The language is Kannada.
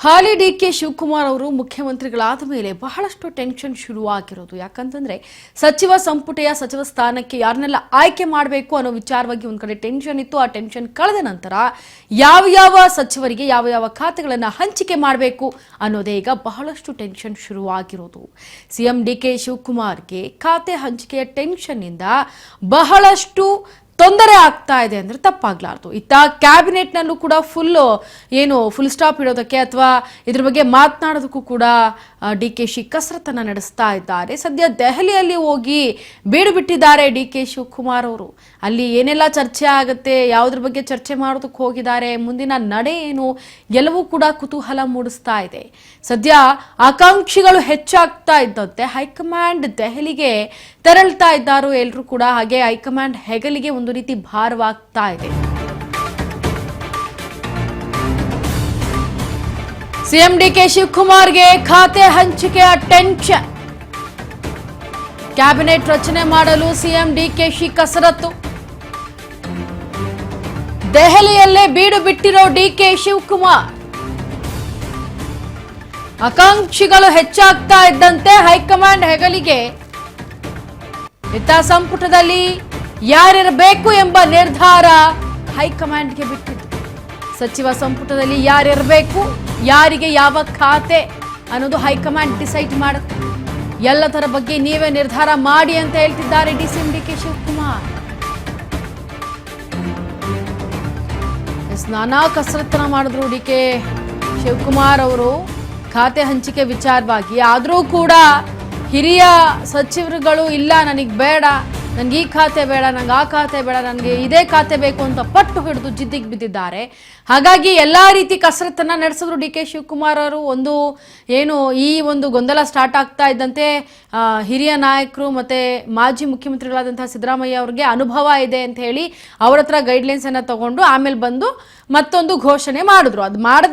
ಹಾಲಿ ಡಿಕೆ ಶಿವಕುಮಾರ್ ಅವರು ಮುಖ್ಯಮಂತ್ರಿಗಳಾದ ಮೇಲೆ ಬಹಳಷ್ಟು ಟೆನ್ಷನ್ ಶುರುವಾಗಿರೋದು. ಯಾಕಂತಂದ್ರೆ ಸಚಿವ ಸಂಪುಟದ ಸಚಿವ ಸ್ಥಾನಕ್ಕೆ ಯಾರನ್ನೆಲ್ಲ ಆಯ್ಕೆ ಮಾಡಬೇಕು ಅನ್ನೋ ವಿಚಾರವಾಗಿ ಒಂದು ಕಡೆ ಟೆನ್ಷನ್ ಇತ್ತು. ಆ ಟೆನ್ಷನ್ ಕಳೆದ ನಂತರ ಯಾವ ಸಚಿವರಿಗೆ ಯಾವ ಖಾತೆಗಳನ್ನು ಹಂಚಿಕೆ ಮಾಡಬೇಕು ಅನ್ನೋದೇ ಈಗ ಬಹಳಷ್ಟು ಟೆನ್ಷನ್ ಶುರುವಾಗಿರೋದು. ಸಿಎಂ ಡಿಕೆ ಶಿವಕುಮಾರ್ಗೆ ಖಾತೆ ಹಂಚಿಕೆಯ ಟೆನ್ಷನ್ ಇಂದ ಬಹಳಷ್ಟು ತೊಂದರೆ ಆಗ್ತಾ ಇದೆ ಅಂದ್ರೆ ತಪ್ಪಾಗ್ಲಾರ್ದು. ಇತ್ತ ಕ್ಯಾಬಿನೆಟ್ ನಲ್ಲೂ ಕೂಡ ಫುಲ್ ಸ್ಟಾಪ್ ಇಡೋದಕ್ಕೆ ಅಥವಾ ಇದ್ರ ಬಗ್ಗೆ ಮಾತನಾಡೋದಕ್ಕೂ ಕೂಡ ಡಿಕೆಶಿ ಕಸರತ್ತನ್ನ ನಡೆಸ್ತಾ ಇದ್ದಾರೆ. ಸದ್ಯ ದೆಹಲಿಯಲ್ಲಿ ಹೋಗಿ ಬೀಡು ಬಿಟ್ಟಿದ್ದಾರೆ ಡಿಕೆ ಶಿವಕುಮಾರ್ ಅವರು. ಅಲ್ಲಿ ಏನೆಲ್ಲ ಚರ್ಚೆ ಆಗುತ್ತೆ, ಯಾವುದ್ರ ಬಗ್ಗೆ ಚರ್ಚೆ ಮಾಡೋದಕ್ಕೆ ಹೋಗಿದ್ದಾರೆ, ಮುಂದಿನ ನಡೆ ಏನು, ಎಲ್ಲವೂ ಕೂಡ ಕುತೂಹಲ ಮೂಡಿಸ್ತಾ ಇದೆ. ಸದ್ಯ ಆಕಾಂಕ್ಷಿಗಳು ಹೆಚ್ಚಾಗ್ತಾ ಇದ್ದಂತೆ ಹೈಕಮಾಂಡ್ ದೆಹಲಿಗೆ ತೆರಳ್ತಾ ಇದ್ದಾರೋ ಎಲ್ಲರೂ ಕೂಡ. ಹಾಗೆ ಹೈಕಮಾಂಡ್ ಹೆಗಲಿಗೆ ಒಂದು ರೀತಿ ಭಾರವಾಗ್ತಾ ಇದೆ. ಸಿಎಂ ಡಿಕೆ ಶಿವಕುಮಾರ್ಗೆ ಖಾತೆ ಹಂಚಿಕೆಯ ಟೆನ್ಷನ್. ಕ್ಯಾಬಿನೆಟ್ ರಚನೆ ಮಾಡಲು ಸಿಎಂ ಡಿಕೆಶಿ ಕಸರತ್ತು. ದೆಹಲಿಯಲ್ಲೇ ಬೀಡು ಬಿಟ್ಟಿರೋ ಡಿಕೆ ಶಿವಕುಮಾರ್. ಆಕಾಂಕ್ಷಿಗಳು ಹೆಚ್ಚಾಗ್ತಾ ಇದ್ದಂತೆ ಹೈಕಮಾಂಡ್ ಹೆಗಲಿಗೆ ಇತ್ತ ಸಂಪುಟದಲ್ಲಿ ಯಾರಿರಬೇಕು ಎಂಬ ನಿರ್ಧಾರ ಹೈಕಮಾಂಡ್ಗೆ ಬಿಟ್ಟಿದೆ. ಸಚಿವ ಸಂಪುಟದಲ್ಲಿ ಯಾರಿರಬೇಕು, ಯಾರಿಗೆ ಯಾವ ಖಾತೆ ಅನ್ನೋದು ಹೈಕಮಾಂಡ್ ಡಿಸೈಡ್ ಮಾಡುತ್ತೆ. ಎಲ್ಲದರ ಬಗ್ಗೆ ನೀವೇ ನಿರ್ಧಾರ ಮಾಡಿ ಅಂತ ಹೇಳ್ತಿದ್ದಾರೆ ಸಿಎಂ ಡಿಕೆ ಶಿವಕುಮಾರ್. ನಾನಾ ಕಸರತ್ತನ ಮಾಡಿದ್ರು ಡಿಕೆ ಶಿವಕುಮಾರ್ ಅವರು ಖಾತೆ ಹಂಚಿಕೆ ವಿಚಾರವಾಗಿ. ಆದರೂ ಕೂಡ ಹಿರಿಯ ಸಚಿವರುಗಳು ಇಲ್ಲ, ನನಗೆ ಬೇಡ, ನನಗೆ ಈ ಖಾತೆ ಬೇಡ, ನನಗೆ ಆ ಖಾತೆ ಬೇಡ, ನನಗೆ ಇದೇ ಖಾತೆ ಬೇಕು ಅಂತ ಪಟ್ಟು ಹಿಡಿದು ಜಿದ್ದಿಗೆ ಬಿದ್ದಿದ್ದಾರೆ. ಹಾಗಾಗಿ ಎಲ್ಲ ರೀತಿ ಕಸರತ್ತನ್ನ ನಡೆಸಿದ್ರು ಡಿಕೆ ಶಿವಕುಮಾರ್ ಅವರು. ಈ ಒಂದು ಗೊಂದಲ ಸ್ಟಾರ್ಟ್ ಆಗ್ತಾ ಇದ್ದಂತೆ ಹಿರಿಯ ನಾಯಕರು ಮತ್ತೆ ಮಾಜಿ ಮುಖ್ಯಮಂತ್ರಿಗಳಾದಂತಹ ಸಿದ್ದರಾಮಯ್ಯ ಅವರಿಗೆ ಅನುಭವ ಇದೆ ಅಂತ ಹೇಳಿ ಅವ್ರ ಹತ್ರ ಗೈಡ್ಲೈನ್ಸ್ ಅನ್ನ ತಗೊಂಡು ಆಮೇಲೆ ಬಂದು ಮತ್ತೊಂದು ಘೋಷಣೆ ಮಾಡಿದ್ರು. ಅದು ಮಾಡಿದ್ಮೇಲೆ